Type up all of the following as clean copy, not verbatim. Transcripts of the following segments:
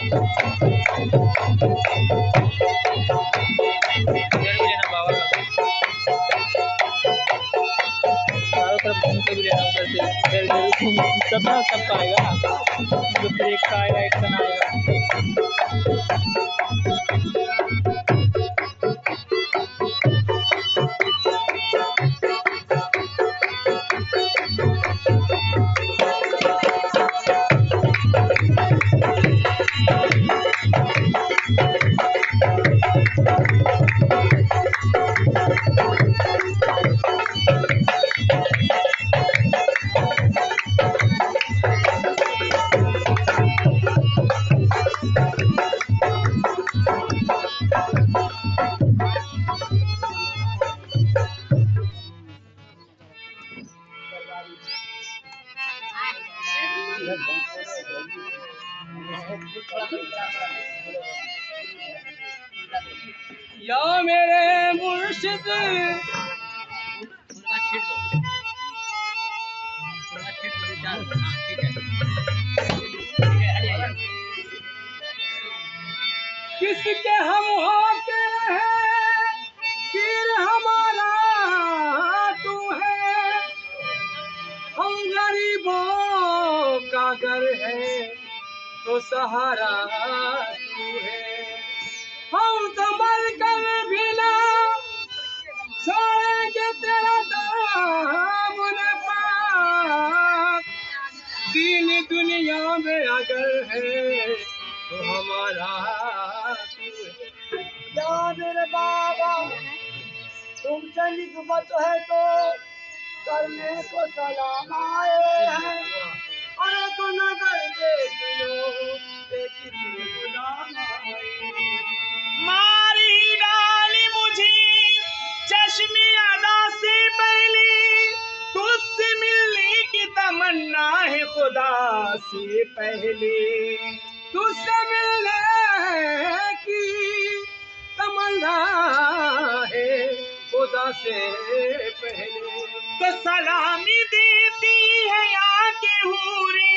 इधर भी लेना बाबा का चारों तरफ घूम के भी लेना उधर से इधर इधर घूम तब ना सबका आएगा तो फिर एक का आएगा एक का ना आएगा। या मेरे मुर्शिद किसके हम होते हैं पीर हमारा तू है। हम गरीबों का घर है तो सहारा तू है। हम संभल कर भी ना छोड़ेंगे तेरा दामन पाक। दीन दुनिया में अगर है तो हमारा तू है। या मेरे बाबा तुमसे निस्बत है तो करने को सलाम आए हैं। अरे तो नगर देखियो कितनी गुलाम आए। मारी डाली मुझे चश्मे अदा से पहले तुझसे मिलने की तमन्ना है खुदा से पहले। तुझसे मिलने की तमन्ना है खुदा से पहले। तो सलामी देती है आके हूरे।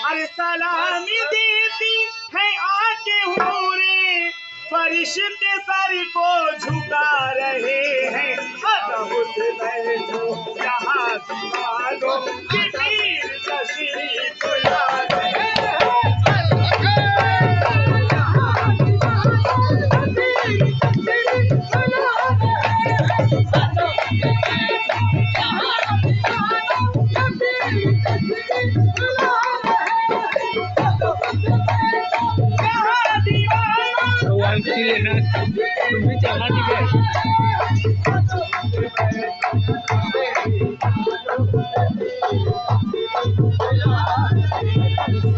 अरे सलामी देती है आके हूरे। फरिश्ते सर को झुका रहे हैं। अदब से बैठो यहाँ दीवारों की पीर तशरीफ ला रहे हैं। लेना तुम भी चलना ठीक है।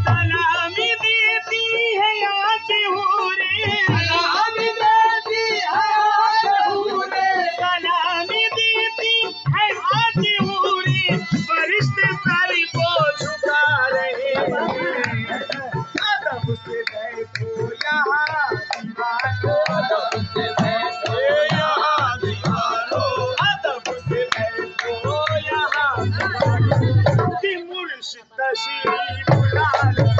सलामी देती है आके हूरे। सलामी देती है आके हूरे। सलामी देती है आके हूरे। फरिश्ते सर को झुका रहे हैं। अदब से बैठो यहाँ दीवारों। अदब से बैठो यहाँ दीवारों। अदब से बैठो यहाँ दीवारों। कि मुर्शिद तशरीफ ला रहे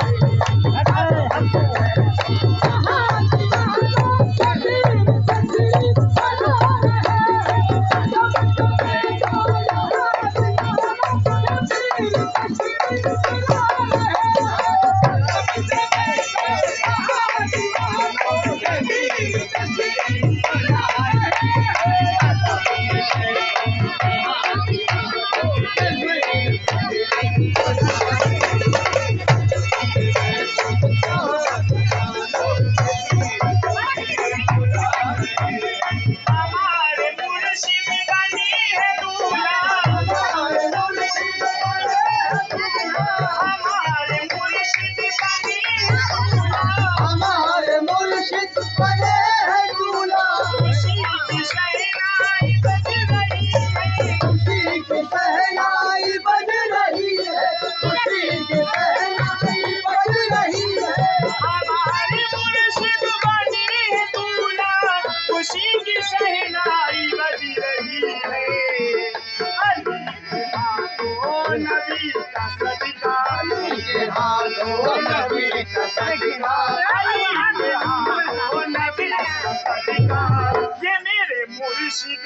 ये मेरे मुर्शिद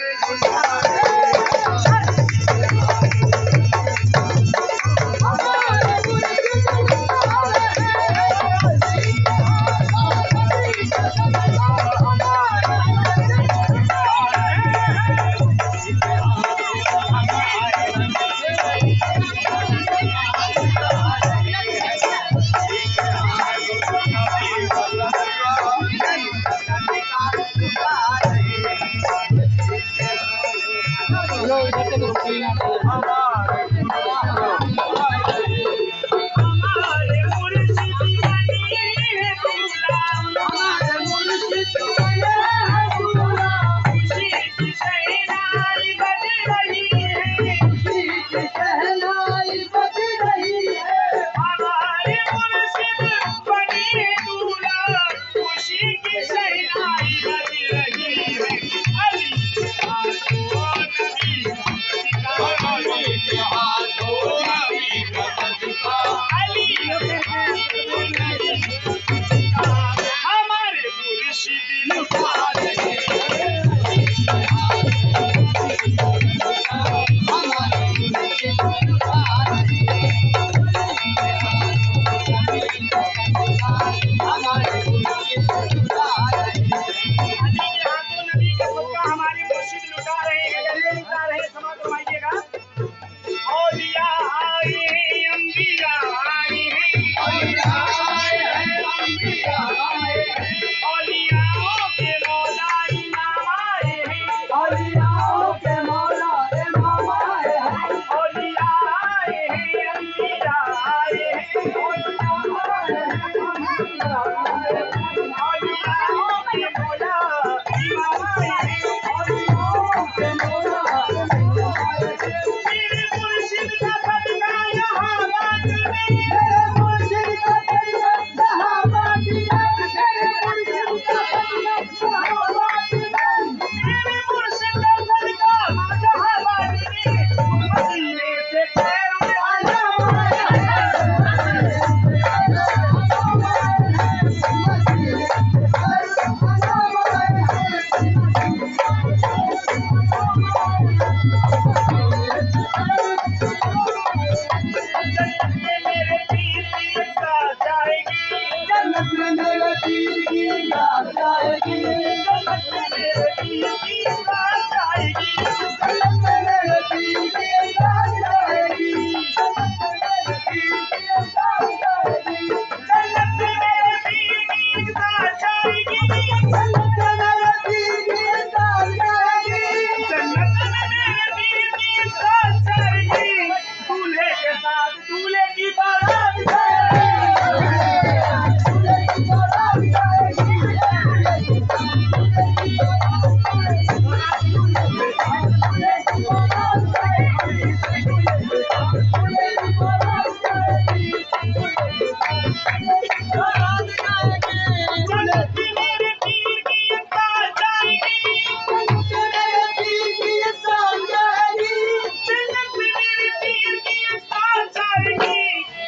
लो इधर से करो कोई ना हमारे मुर्शिद बनी है दूल्हा खुशी की शहनाई बज रही है हमारे मुर्शिद बनी है दूल्हा खुशी की शहनाई बज रही है अली हमारे मुर्शिद लुटा रहे नबी के सदका हमारी मुर्शिद लुटा रहे हैं कैसे लुटा रहे हैं क्षमा करवाइएगा औलिया आए हैं अंबिया आए हैं औलियाओं के मौला इमाम आए हैं औलिया आए हैं अंबिया आए हैं औलियाओं के मौला इमाम आए हैं मेरे मुर्शिद का सदका यहाँ बात में मेरे मुर्शिद का सदका जहाँ बात में मदीने से खैर आया मेरे पीर की साथ जाएगी जन्नत में मेरे पीर की साथ जाएगी जन्नत में मेरे पीर की साथ जाएगी जन्नत में मेरे पीर की साथ जाएगी जन्नत में मेरे पीर की साथ जाएगी जन्नत में मेरे पीर की साथ जाएगी जन्नत में मेरे पीर की साथ जाएगी दूल्हे के साथ दूल्हे की बारात जाएगी जन्नत में मेरे पीर की साथ जाएगी जन्नत में मेरे पीर की साथ जाएगी जन्नत में मेरे पीर की साथ जाएगी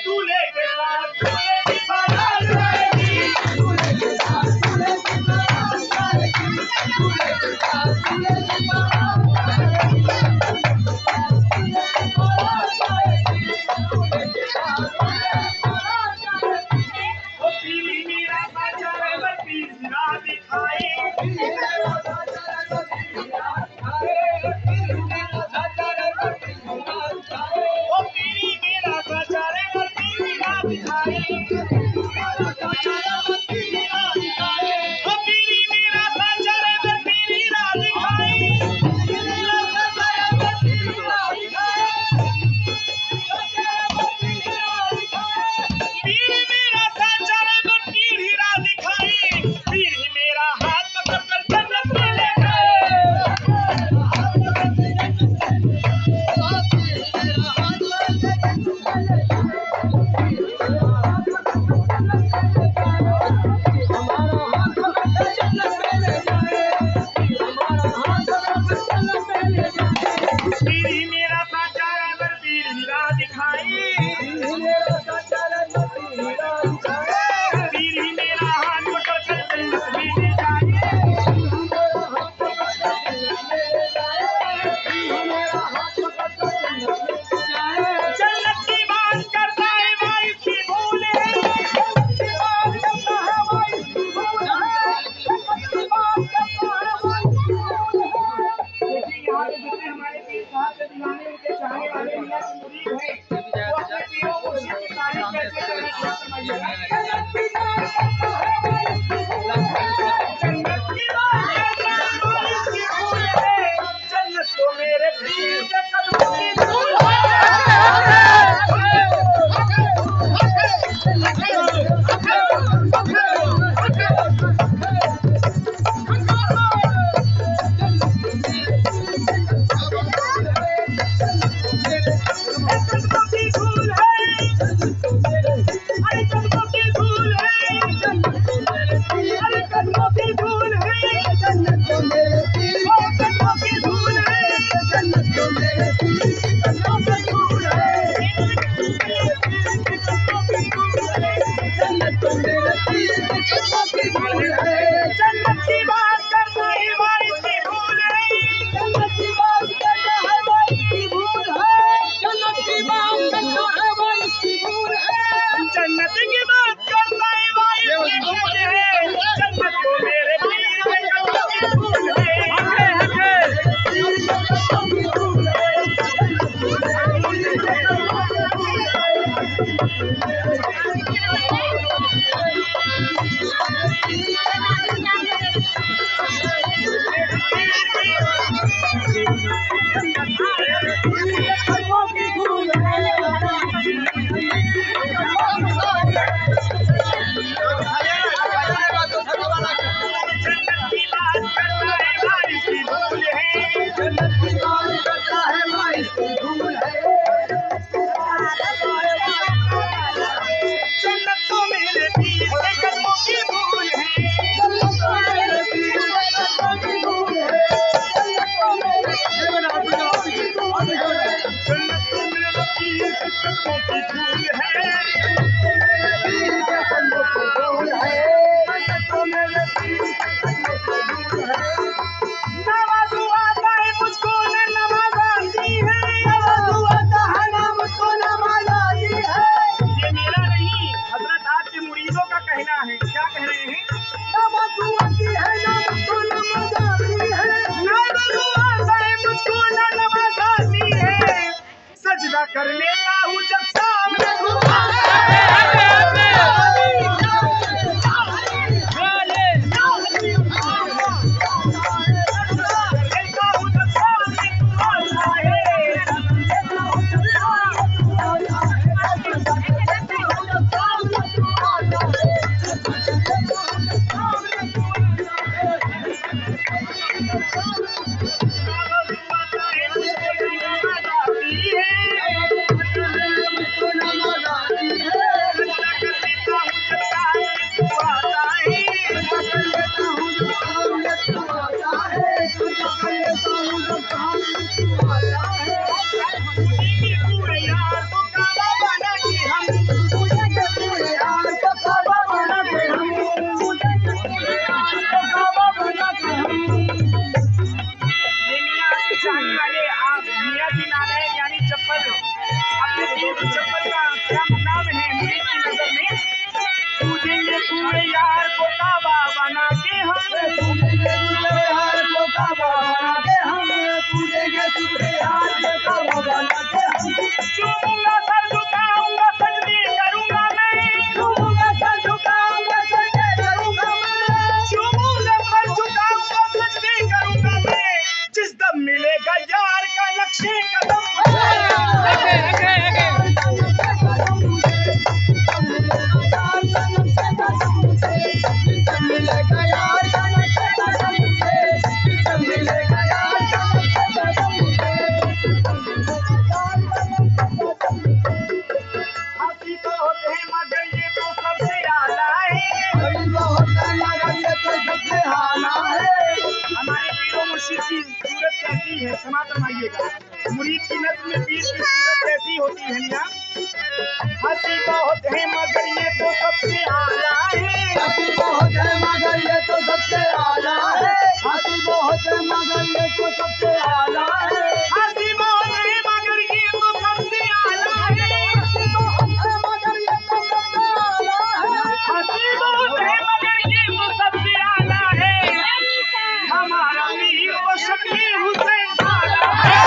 दूल्हे के साथ दूल्हे की बारात जाएगी दूल्हे के साथ दूल्हे की बारात जाएगी दूल्हे के साथ दूल्हे की बारात जाएगी ओ पीली मीरा साचा रहमत पीर ज़रा दिखाए ओ पीली मीरा साचा रहमत पीर ज़रा दिखाए ओ पीली मीरा साचा रहमत पीर ज़रा दिखाए पीर मेरा साचा रहमत पीर हीरा दिखाए पीर ही मेरा हाथ पकड़ कर जन्नत में ले गए मेरे पीर की कदमों की धूल है। जन्नत की बात करना है भाई इसकी भूल है। जन्नत की बात करना है भाई इसकी भूल है। जन्नत की बात करना है भाई इसकी भूल है। जन्नत की बात करना है भाई इसकी भूल है। जन्नत को मेरे पीर के कदमों की धूल है। क्या कह रहे हैं? सजदा कर लेता हूँ जब सामने चप्पल का क्या मुकाम है मुरीद की नजर में? पूजेंगे पूरे यार को काबा बना के हम, पूजेंगे पूरे यार को काबा बना के हम, पूजेंगे पूरे यार को काबा बना के हम। झूमूंगा सर झुकाऊंगा सजदे करूंगा मैं, झूमूंगा सर झुकाऊंगा सजदे करूंगा मैं, झूमूंगा सर झुकाऊंगा सजदे करूंगा मैं। जिस दम मिलेगा यार का नक्शे कदम सूरत कैसी है समातम आइएगा। मुरीद की नज़्म में पीर की सूरत कैसी होती है मियां? हंसी बहुत है मगर ये तो सबसे आला है, हंसी बहुत है मगर ये तो सबसे आला है, हंसी बहुत है मगर ये तो सबसे आला है, हंसी बहुत है मगर ये तो सबसे आला है, हंसी बहुत है मगर ये तो सबसे आला है, हंसी बहुत है मगर ये तो सबसे आला है। हमारा पीर वो शक्ल हुसैन वाला है।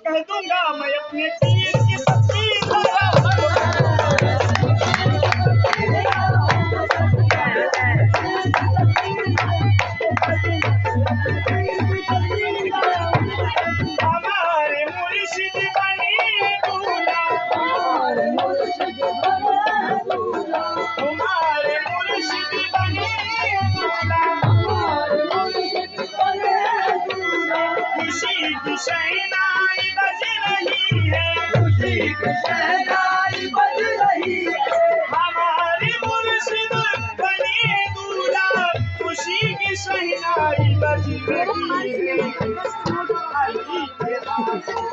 कह दूंगा मैं अपने पीर की तकदीर हमारे मुर्शिद बने दूल्हा हमारे मुर्शिद बने दूल्हा खुशी की शहनाई बज रही है हमारे मुर्शिद बने दूल्हा खुशी की शहनाई बज रही है अली के हाथों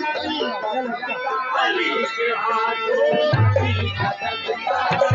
नबी का सदका अली के हाथों नबी का सदका